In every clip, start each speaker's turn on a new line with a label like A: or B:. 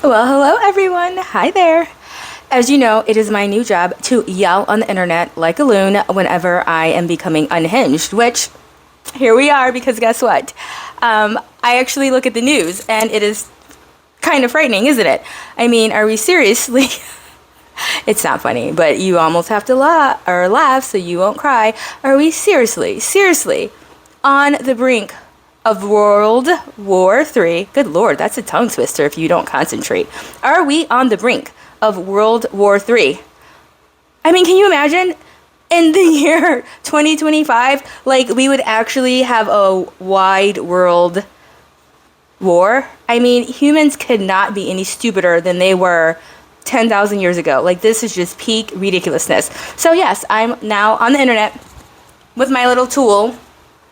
A: Well, hello everyone. Hi there. As you know, it is my new job to yell on the internet like a loon whenever I am becoming unhinged, which here we are because guess what? I actually look at the news and it is kind of frightening, isn't it? I mean, are we seriously? It's not funny, but you almost have to laugh so you won't cry. Are we seriously on the brink of World War III? Good Lord, that's a tongue twister if you don't concentrate. Are we on the brink of World War III? I mean, can you imagine in the year 2025, like we would actually have a wide world war? I mean, humans could not be any stupider than they were 10,000 years ago. Like, this is just peak ridiculousness. So yes, I'm now on the internet with my little tool,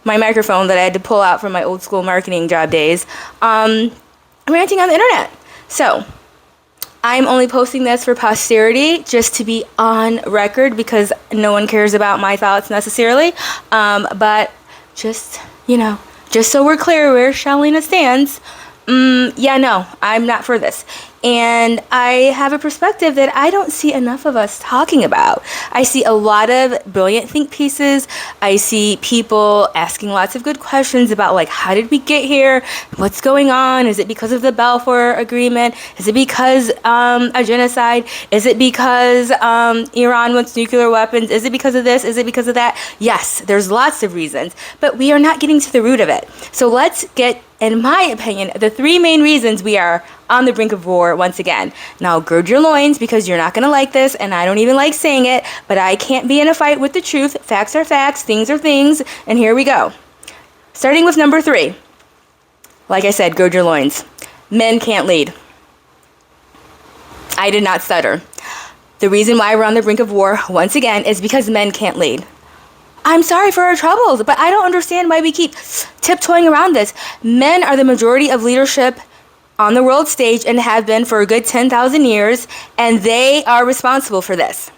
A: my microphone that I had to pull out from my old school marketing job days, ranting on the internet. So I'm only posting this for posterity, just to be on record, because no one cares about my thoughts necessarily. But just, just so we're clear where Shalina stands, no, I'm not for this. And I have a perspective that I don't see enough of us talking about. I see a lot of brilliant think pieces. I see people asking lots of good questions about, like, how did we get here? What's going on? Is it because of the Balfour Agreement? Is it because a genocide? Is it because Iran wants nuclear weapons? Is it because of this? Is it because of that? Yes, there's lots of reasons, but we are not getting to the root of it. So let's get, in my opinion, the three main reasons we are on the brink of war once again. Now, gird your loins, because you're not going to like this, and I don't even like saying it, but I can't be in a fight with the truth. Facts are facts, things are things, and here we go. Starting with number 3. Like I said, gird your loins. Men can't lead. I did not stutter. The reason why we're on the brink of war once again is because men can't lead. I'm sorry for our troubles, but I don't understand why we keep tiptoeing around this. Men are the majority of leadership on the world stage and have been for a good 10,000 years, and they are responsible for this.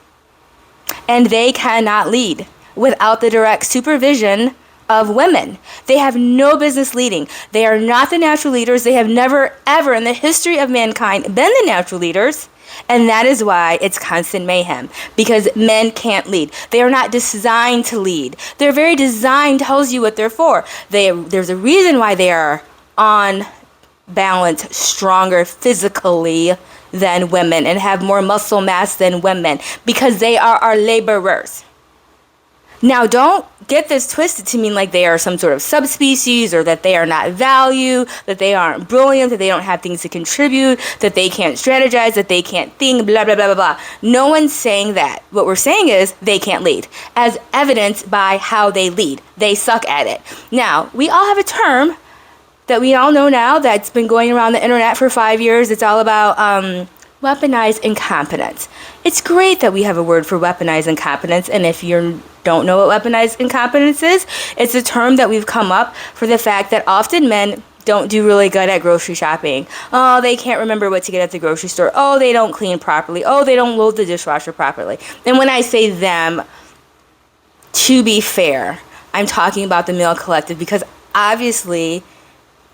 A: And they cannot lead without the direct supervision of women. They have no business leading. They are not the natural leaders. They have never, ever in the history of mankind been the natural leaders. And that is why it's constant mayhem, because men can't lead. They are not designed to lead. Their very design tells you what they're for. There's a reason why they are on balance, stronger physically than women and have more muscle mass than women, because they are our laborers. Now, don't get this twisted to mean like they are some sort of subspecies, or that they are not valued, that they aren't brilliant, that they don't have things to contribute, that they can't strategize, that they can't think, blah, blah, blah, blah, blah. No one's saying that. What we're saying is they can't lead, as evidenced by how they lead. They suck at it. Now, we all have a term that we all know now that's been going around the internet for 5 years. It's all about weaponized incompetence. It's great that we have a word for weaponized incompetence, and if you don't know what weaponized incompetence is, it's a term that we've come up for the fact that often men don't do really good at grocery shopping. Oh, they can't remember what to get at the grocery store. Oh, they don't clean properly. Oh, they don't load the dishwasher properly. And when I say them, to be fair, I'm talking about the male collective, because obviously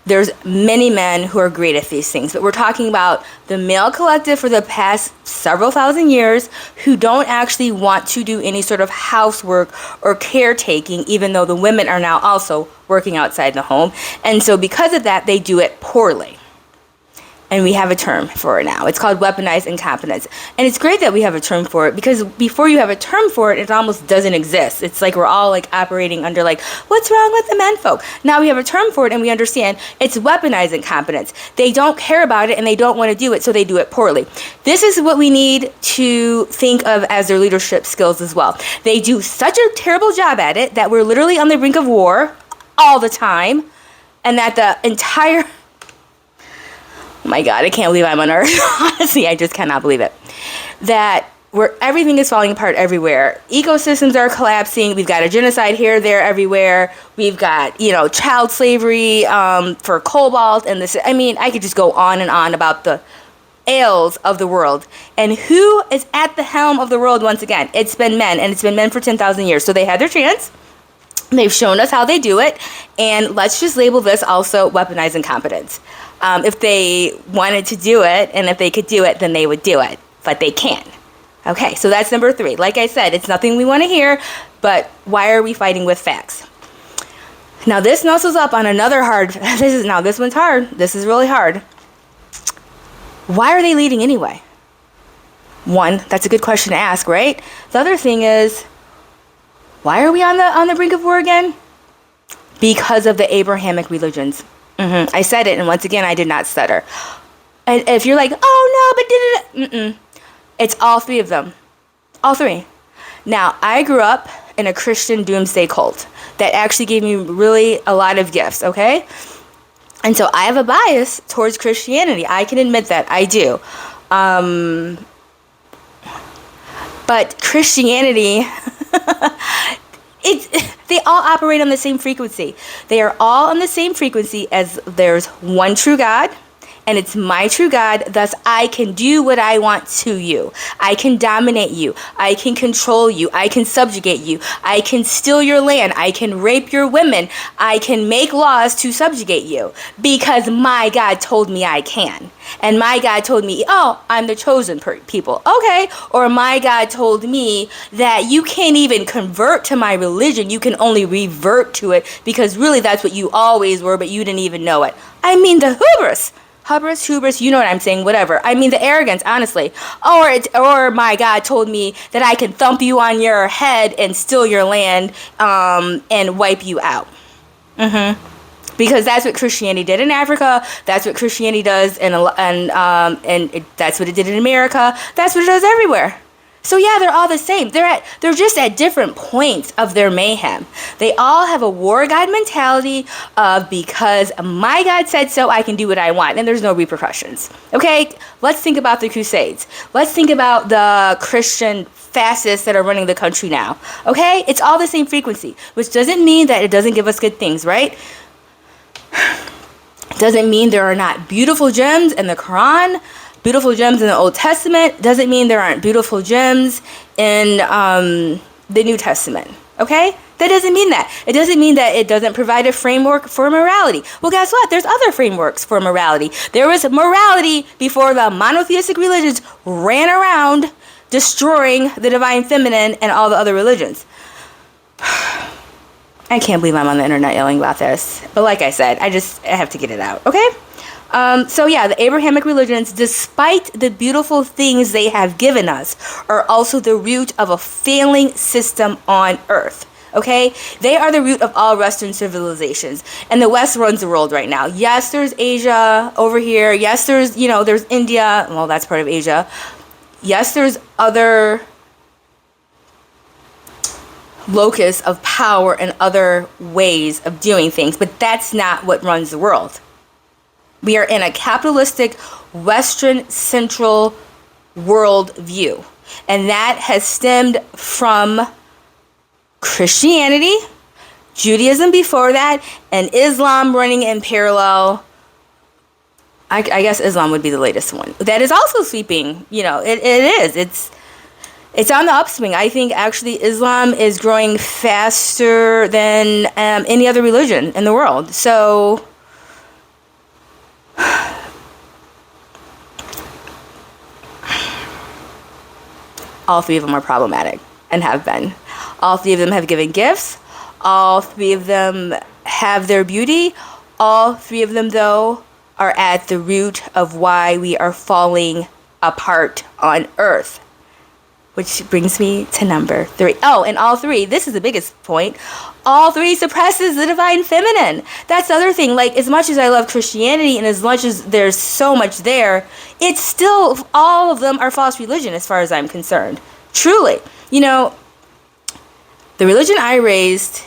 A: there's many men who are great at these things, but we're talking about the male collective for the past several thousand years who don't actually want to do any sort of housework or caretaking, even though the women are now also working outside the home. And so because of that, they do it poorly. And we have a term for it now. It's called weaponized incompetence. And it's great that we have a term for it, because before you have a term for it, it almost doesn't exist. It's like we're all like operating under like, what's wrong with the men folk? Now we have a term for it and we understand it's weaponized incompetence. They don't care about it and they don't want to do it, so they do it poorly. This is what we need to think of as their leadership skills as well. They do such a terrible job at it that we're literally on the brink of war all the time, and that the entire... Oh my God, I can't believe I'm on Earth. Honestly, I just cannot believe it. That where everything is falling apart everywhere. Ecosystems are collapsing. We've got a genocide here, there, everywhere. We've got, child slavery for cobalt and this. I mean, I could just go on and on about the ails of the world. And who is at the helm of the world once again? It's been men, and it's been men for 10,000 years. So they had their chance. They've shown us how they do it. And let's just label this also weaponized incompetence. If they wanted to do it, and if they could do it, then they would do it. But they can't. Okay, so that's number 3. Like I said, it's nothing we want to hear, but why are we fighting with facts? Now this nuzzles up on another hard, this one's hard. This is really hard. Why are they leading anyway? One, that's a good question to ask, right? The other thing is, why are we on the brink of war again? Because of the Abrahamic religions. I said it, and once again, I did not stutter. And if you're like, oh no, but it's all 3 of them. All 3. Now, I grew up in a Christian doomsday cult that actually gave me really a lot of gifts, okay? And so I have a bias towards Christianity. I can admit that. I do. But Christianity, they all operate on the same frequency. They are all on the same frequency as there's one true God, and it's my true God, thus I can do what I want to you. I can dominate you. I can control you. I can subjugate you. I can steal your land. I can rape your women. I can make laws to subjugate you because my God told me I can. And my God told me, oh, I'm the chosen people. Okay. Or my God told me that you can't even convert to my religion. You can only revert to it because really that's what you always were, but you didn't even know it. I mean the hubris. Hubris, you know what I'm saying, whatever. I mean the arrogance, honestly. Or my God told me that I can thump you on your head and steal your land and wipe you out. Because that's what Christianity did in Africa. That's what Christianity does, and that's what it did in America. That's what it does everywhere. So yeah, they're all the same. They're just at different points of their mayhem. They all have a war god mentality of because my God said so, I can do what I want, and there's no repercussions. Okay, let's think about the Crusades. Let's think about the Christian fascists that are running the country now. Okay, it's all the same frequency, which doesn't mean that it doesn't give us good things, right? Doesn't mean there are not beautiful gems in the Quran. Beautiful gems in the Old Testament doesn't mean there aren't beautiful gems in the New Testament. Okay? That doesn't mean that. It doesn't mean that it doesn't provide a framework for morality. Well, guess what? There's other frameworks for morality. There was morality before the monotheistic religions ran around destroying the divine feminine and all the other religions. I can't believe I'm on the internet yelling about this. But like I said, I have to get it out. Okay? So yeah, the Abrahamic religions, despite the beautiful things they have given us, are also the root of a failing system on earth. Okay? They are the root of all Western civilizations. And the West runs the world right now. Yes, there's Asia over here. Yes, there's India. Well, that's part of Asia. Yes, there's other locus of power and other ways of doing things. But that's not what runs the world. We are in a capitalistic, Western central world view. And that has stemmed from Christianity, Judaism before that, and Islam running in parallel. I guess Islam would be the latest one. That is also sweeping. It is. It's on the upswing. I think actually Islam is growing faster than any other religion in the world. So all 3 of them are problematic and have been. All 3 of them have given gifts. All 3 of them have their beauty. All 3 of them, though, are at the root of why we are falling apart on earth. Which brings me to number 3. Oh, and all 3, this is the biggest point, all 3 suppresses the divine feminine. That's the other thing. Like, as much as I love Christianity and as much as there's so much there, it's still, all of them are false religion as far as I'm concerned. Truly. The religion I raised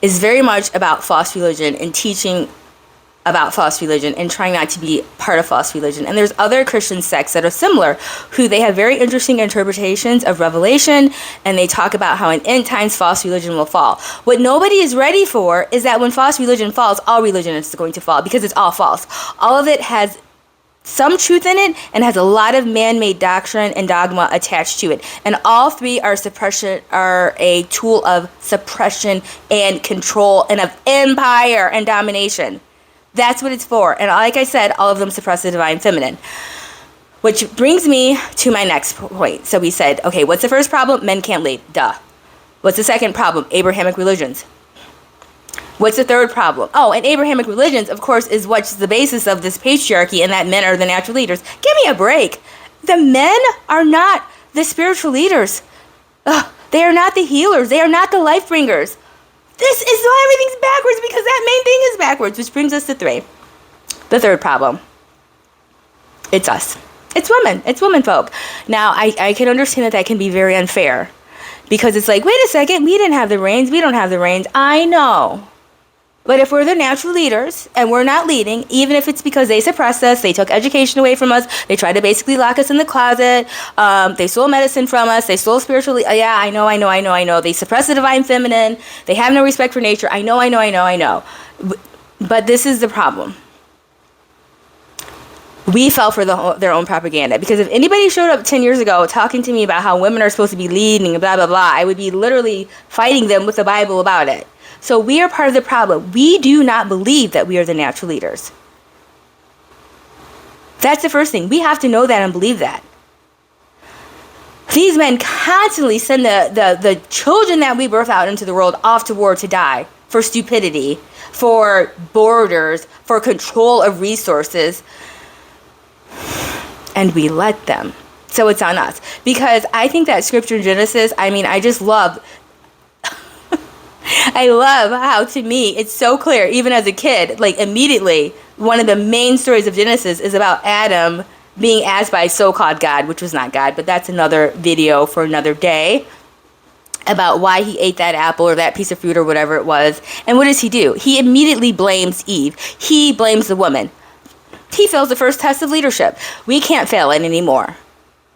A: is very much about false religion and teaching about false religion and trying not to be part of false religion. And there's other Christian sects that are similar, who they have very interesting interpretations of Revelation, and they talk about how in end times false religion will fall. What nobody is ready for is that when false religion falls, all religion is going to fall, because it's all false. All of it has some truth in it and has a lot of man-made doctrine and dogma attached to it. And all 3 are a tool of suppression and control and of empire and domination. That's what it's for. And like I said, all of them suppress the divine feminine. Which brings me to my next point. So we said, okay, what's the first problem? Men can't lead. Duh. What's the second problem? Abrahamic religions. What's the third problem? Oh, and Abrahamic religions, of course, is what's the basis of this patriarchy and that men are the natural leaders. Give me a break. The men are not the spiritual leaders. Ugh, they are not the healers. They are not the life bringers. This is why everything's backwards, because that main thing is backwards, which brings us to 3. The third problem. It's us. It's women. It's women folk. Now, I can understand that can be very unfair, because it's like, wait a second, we didn't have the reins. We don't have the reins. I know. But if we're the natural leaders and we're not leading, even if it's because they suppressed us, they took education away from us, they tried to basically lock us in the closet, they stole medicine from us, they stole spiritually. Yeah, I know. They suppress the divine feminine. They have no respect for nature. I know. But this is the problem. We fell for their own propaganda, because if anybody showed up 10 years ago talking to me about how women are supposed to be leading and blah, blah, blah, I would be literally fighting them with the Bible about it. So we are part of the problem. We do not believe that we are the natural leaders. That's the first thing. We have to know that and believe that. These men constantly send the children that we birth out into the world off to war to die for stupidity, for borders, for control of resources. And we let them. So it's on us. Because I think that scripture in Genesis, I just love... I love how, to me, it's so clear, even as a kid, like immediately, one of the main stories of Genesis is about Adam being asked by so-called God, which was not God, but that's another video for another day, about why he ate that apple or that piece of fruit or whatever it was. And what does he do? He immediately blames Eve. He blames the woman. He fails the first test of leadership. We can't fail it anymore.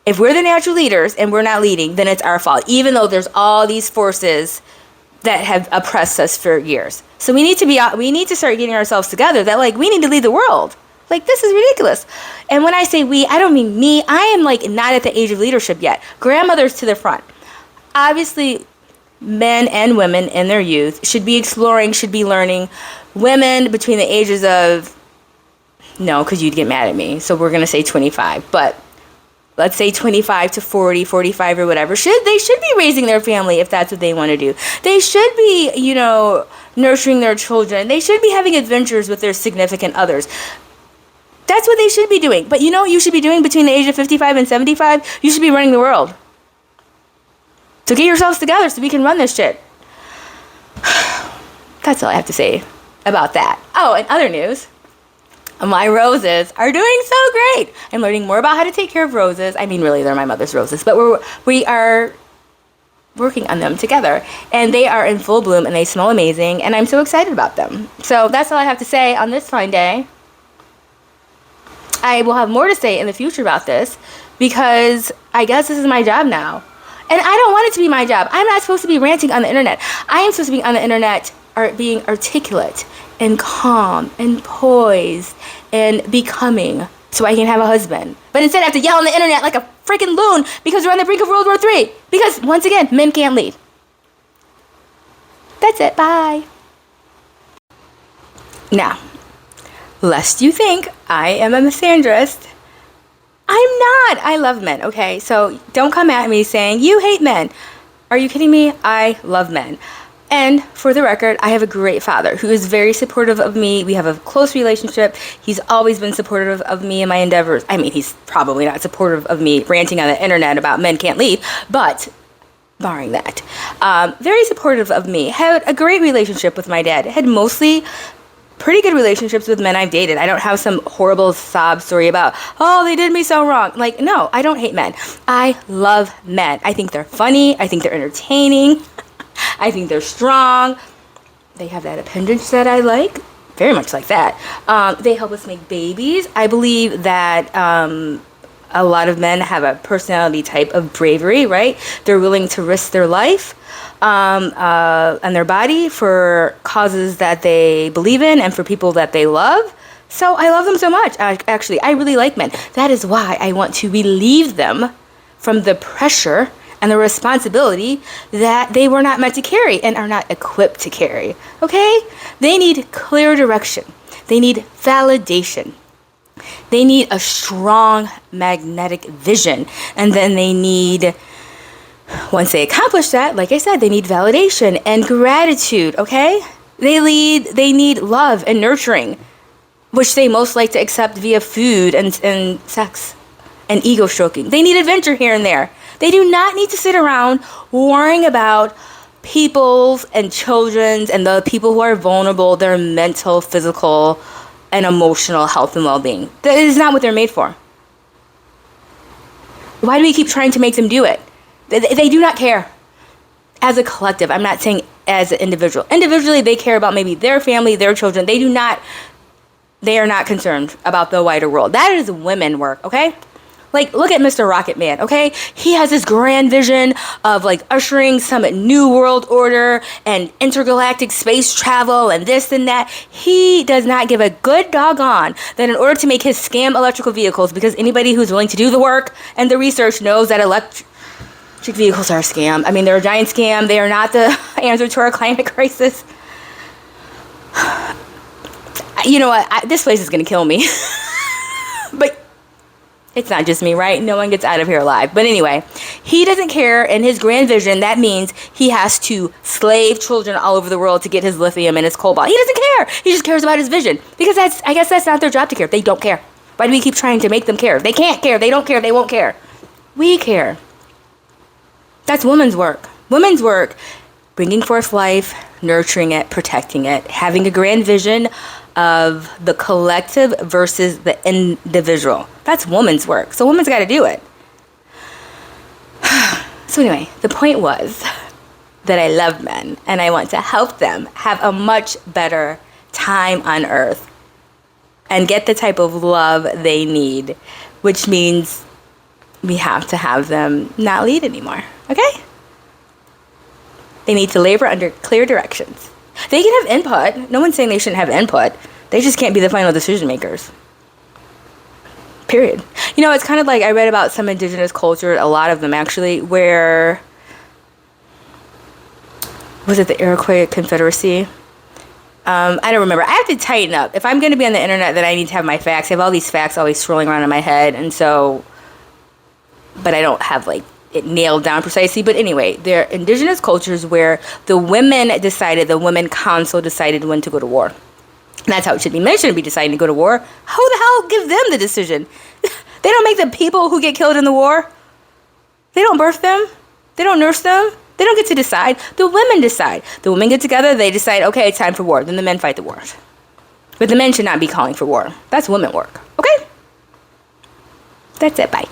A: If we're the natural leaders and we're not leading, then it's our fault, even though there's all these forces that have oppressed us for years. So we need to start getting ourselves together, that like we need to lead the world. Like, this is ridiculous. And when I say we, I don't mean me. I am like not at the age of leadership yet. Grandmothers to the front. Obviously, men and women in their youth should be exploring, should be learning. Women between the ages of, no, because you'd get mad at me, so we're going to say 25, but let's say 25 to 40, 45 or whatever, they should be raising their family if that's what they want to do. They should be, nurturing their children. They should be having adventures with their significant others. That's what they should be doing. But you know what you should be doing between the age of 55 and 75? You should be running the world. So get yourselves together so we can run this shit. That's all I have to say about that. Oh, and other news. My roses are doing so great. I'm learning more about how to take care of roses. Really, they're my mother's roses, but we are working on them together, and they are in full bloom, and they smell amazing, and I'm so excited about them. So that's all I have to say on this fine day. I will have more to say in the future about this, because I guess this is my job now. And I don't want it to be my job. I'm not supposed to be ranting on the internet. I am supposed to be on the internet being articulate and calm and poised and becoming, so I can have a husband. But instead I have to yell on the internet like a freaking loon because we're on the brink of World War III. Because, once again, men can't lead. That's it. Bye. Now, lest you think I am a misandrist, I'm not. I love men, okay? So don't come at me saying, you hate men. Are you kidding me? I love men. And for the record, I have a great father who is very supportive of me. We have a close relationship. He's always been supportive of me and my endeavors. He's probably not supportive of me ranting on the internet about men can't lead, but barring that, very supportive of me. Had a great relationship with my dad. Had mostly pretty good relationships with men I've dated. I don't have some horrible sob story about, oh, they did me so wrong. Like, no, I don't hate men. I love men. I think they're funny. I think they're entertaining. I think they're strong. They have that appendage that I like. Very much like that. They help us make babies. I believe that a lot of men have a personality type of bravery, right? They're willing to risk their life and their body for causes that they believe in and for people that they love. So I love them so much. Actually, I really like men. That is why I want to relieve them from the pressure and the responsibility that they were not meant to carry and are not equipped to carry. Okay? They need clear direction. They need validation. They need a strong magnetic vision. And then they need, once they accomplish that, like I said, they need validation and gratitude, okay? They need love and nurturing, which they most like to accept via food and sex and ego stroking. They need adventure here and there. They do not need to sit around worrying about people's and children's and the people who are vulnerable, their mental, physical, and emotional health and well-being. That is not what they're made for. Why do we keep trying to make them do it? They do not care. As a collective, I'm not saying as an individual. Individually, they care about maybe their family, their children. They are not concerned about the wider world. That is women work, okay? Like, look at Mr. Rocket Man, okay? He has this grand vision of, like, ushering some new world order and intergalactic space travel and this and that. He does not give a good doggone that in order to make his scam electrical vehicles, because anybody who's willing to do the work and the research knows that electric vehicles are a scam. I mean, they're a giant scam. They are not the answer to our climate crisis. You know what? This place is going to kill me. But it's not just me, right? No one gets out of here alive. But anyway, he doesn't care. In his grand vision, that means he has to slave children all over the world to get his lithium and his cobalt. He doesn't care. He just cares about his vision. Because I guess that's not their job to care. They don't care. Why do we keep trying to make them care? They can't care. They don't care. They won't care. We care. That's women's work. Women's work, bringing forth life, nurturing it, protecting it, having a grand vision of the collective versus the individual. That's woman's work. So woman's got to do it. So anyway, the point was that I love men and I want to help them have a much better time on earth and get the type of love they need, which means we have to have them not lead anymore. Okay? They need to labor under clear directions. They can have input. No one's saying they shouldn't have input. They just can't be the final decision makers. Period. You know, it's kind of like I read about some indigenous culture, a lot of them actually, where, was it the Iroquois Confederacy? I don't remember. I have to tighten up. If I'm going to be on the internet, then I need to have my facts. I have all these facts always swirling around in my head, and so, but I don't have like it nailed down precisely. But anyway, there are indigenous cultures where the women council decided when to go to war. And that's how it should be. Men shouldn't be deciding to go to war. Who the hell gives them the decision? They don't make the people who get killed in the war. They don't birth them. They don't nurse them. They don't get to decide. The women decide. The women get together. They decide, okay, it's time for war. Then the men fight the war. But the men should not be calling for war. That's women work. Okay? That's it. Bye.